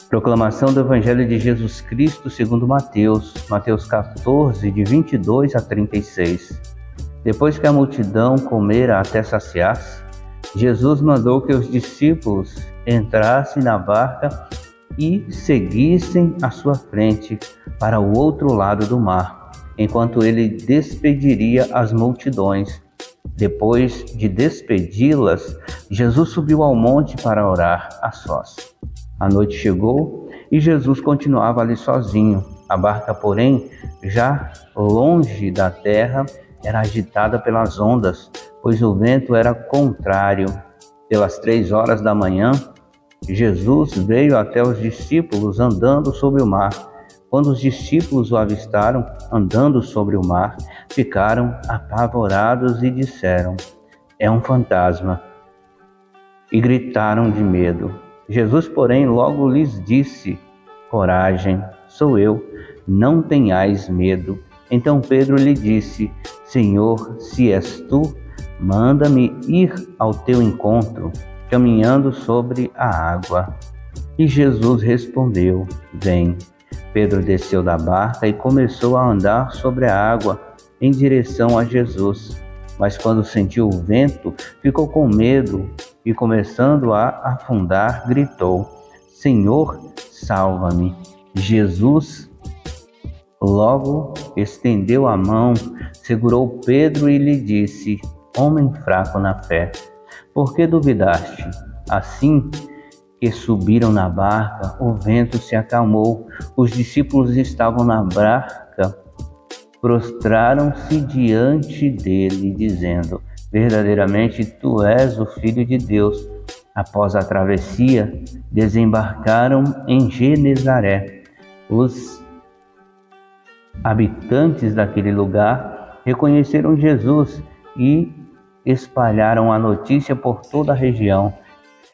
Proclamação do Evangelho de Jesus Cristo segundo Mateus, Mateus 14, de 22 a 36. Depois que a multidão comera até saciar-se, Jesus mandou que os discípulos entrassem na barca e seguissem à sua frente para o outro lado do mar, enquanto ele despediria as multidões. Depois de despedi-las, Jesus subiu ao monte para orar a sós. A noite chegou e Jesus continuava ali sozinho. A barca, porém, já longe da terra, era agitada pelas ondas, pois o vento era contrário. Pelas 3 horas da manhã, Jesus veio até os discípulos andando sobre o mar. Quando os discípulos o avistaram andando sobre o mar, ficaram apavorados e disseram: "É um fantasma!" E gritaram de medo. Jesus, porém, logo lhes disse: "Coragem, sou eu, não tenhais medo." Então Pedro lhe disse: "Senhor, se és tu, manda-me ir ao teu encontro, caminhando sobre a água." E Jesus respondeu: "Vem." Pedro desceu da barca e começou a andar sobre a água em direção a Jesus. Mas quando sentiu o vento, ficou com medo e, começando a afundar, gritou: "Senhor, salva-me." Jesus logo estendeu a mão, segurou Pedro e lhe disse: "Homem fraco na fé, por que duvidaste?" Assim que subiram na barca, o vento se acalmou. Os discípulos estavam na barca, prostraram-se diante dele, dizendo: "Verdadeiramente tu és o Filho de Deus." Após a travessia, desembarcaram em Genezaré. Os habitantes daquele lugar reconheceram Jesus e espalharam a notícia por toda a região.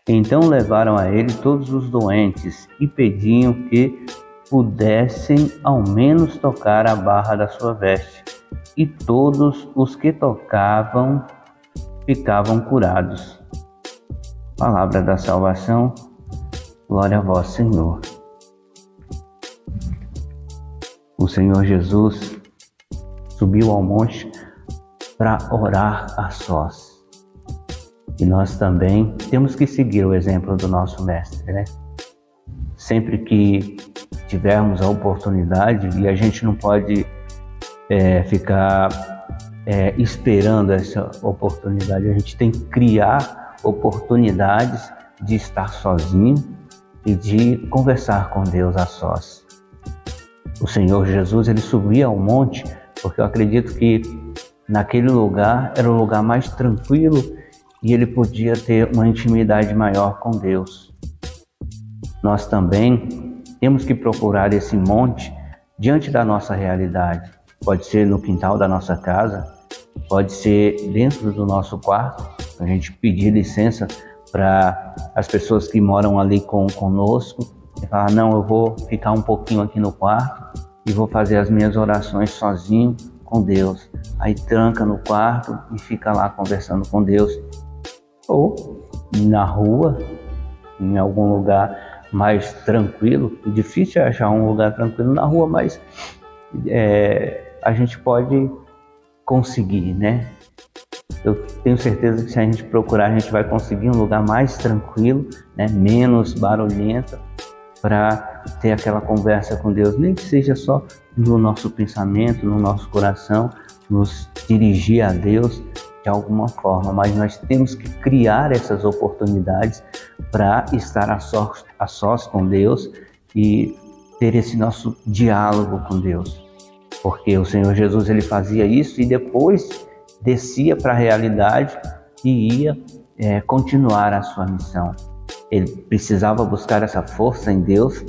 Então levaram a ele todos os doentes e pediam que pudessem ao menos tocar a barra da sua veste. E todos os que tocavam ficavam curados. Palavra da salvação, glória a vós, Senhor. O Senhor Jesus subiu ao monte para orar a sós. E nós também temos que seguir o exemplo do nosso Mestre, né? Sempre que tivermos a oportunidade, e a gente não pode ficar esperando essa oportunidade, a gente tem que criar oportunidades de estar sozinho e de conversar com Deus a sós. O Senhor Jesus, ele subia ao monte porque eu acredito que naquele lugar era o lugar mais tranquilo e ele podia ter uma intimidade maior com Deus. Nós também temos que procurar esse monte diante da nossa realidade. Pode ser no quintal da nossa casa, pode ser dentro do nosso quarto, a gente pedir licença para as pessoas que moram ali conosco e falar: "Não, eu vou ficar um pouquinho aqui no quarto e vou fazer as minhas orações sozinho com Deus." Aí tranca no quarto e fica lá conversando com Deus. Ou na rua, em algum lugar mais tranquilo. Difícil é achar um lugar tranquilo na rua, mas a gente pode conseguir, né? Eu tenho certeza que se a gente procurar, a gente vai conseguir um lugar mais tranquilo, né? Menos barulhento, para ter aquela conversa com Deus, nem que seja só no nosso pensamento, no nosso coração, nos dirigir a Deus de alguma forma, mas nós temos que criar essas oportunidades para estar a sós com Deus e ter esse nosso diálogo com Deus, porque o Senhor Jesus, ele fazia isso e depois descia para a realidade e ia continuar a sua missão. Ele precisava buscar essa força em Deus,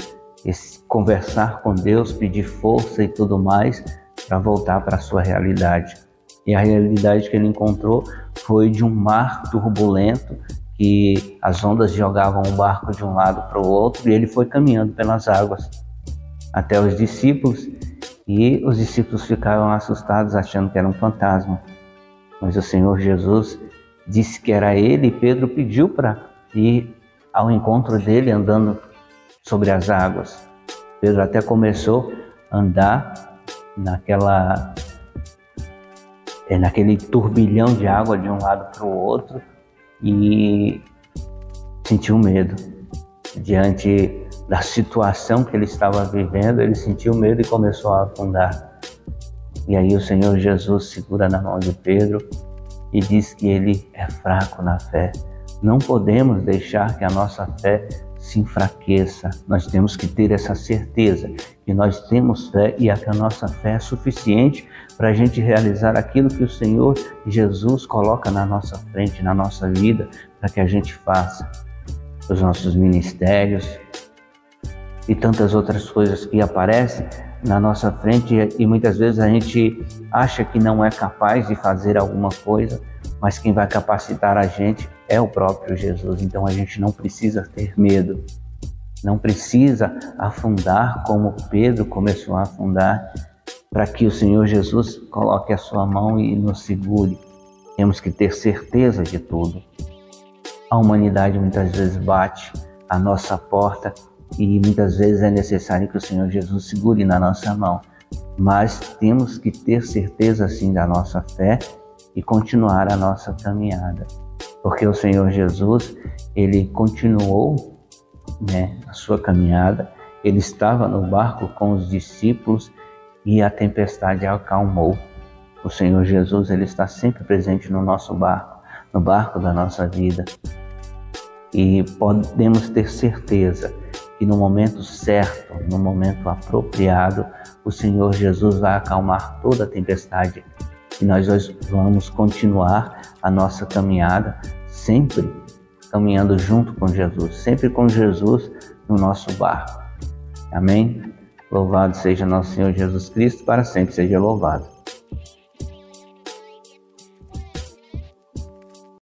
conversar com Deus, pedir força e tudo mais para voltar para a sua realidade. E a realidade que ele encontrou foi de um mar turbulento, que as ondas jogavam o barco de um lado para o outro, e ele foi caminhando pelas águas até os discípulos, e os discípulos ficaram assustados achando que era um fantasma. Mas o Senhor Jesus disse que era ele, e Pedro pediu para ir ao encontro dele andando sobre as águas. Pedro até começou a andar naquele turbilhão de água de um lado para o outro e sentiu medo. Diante da situação que ele estava vivendo, ele sentiu medo e começou a afundar. E aí o Senhor Jesus segura na mão de Pedro e diz que ele é fraco na fé. Não podemos deixar que a nossa fé se enfraqueça. Nós temos que ter essa certeza que nós temos fé e que a nossa fé é suficiente para a gente realizar aquilo que o Senhor Jesus coloca na nossa frente, na nossa vida, para que a gente faça. Os nossos ministérios e tantas outras coisas que aparecem na nossa frente e muitas vezes a gente acha que não é capaz de fazer alguma coisa, mas quem vai capacitar a gente é o próprio Jesus. Então a gente não precisa ter medo, não precisa afundar como Pedro começou a afundar, para que o Senhor Jesus coloque a sua mão e nos segure. Temos que ter certeza de tudo. A humanidade muitas vezes bate à nossa porta e muitas vezes é necessário que o Senhor Jesus segure na nossa mão. Mas temos que ter certeza sim da nossa fé e continuar a nossa caminhada. Porque o Senhor Jesus, ele continuou a sua caminhada, ele estava no barco com os discípulos e a tempestade acalmou. O Senhor Jesus, ele está sempre presente no nosso barco, no barco da nossa vida. E podemos ter certeza que no momento certo, no momento apropriado, o Senhor Jesus vai acalmar toda a tempestade. E nós vamos continuar a nossa caminhada, sempre caminhando junto com Jesus, sempre com Jesus no nosso barco. Amém? Louvado seja nosso Senhor Jesus Cristo, para sempre seja louvado.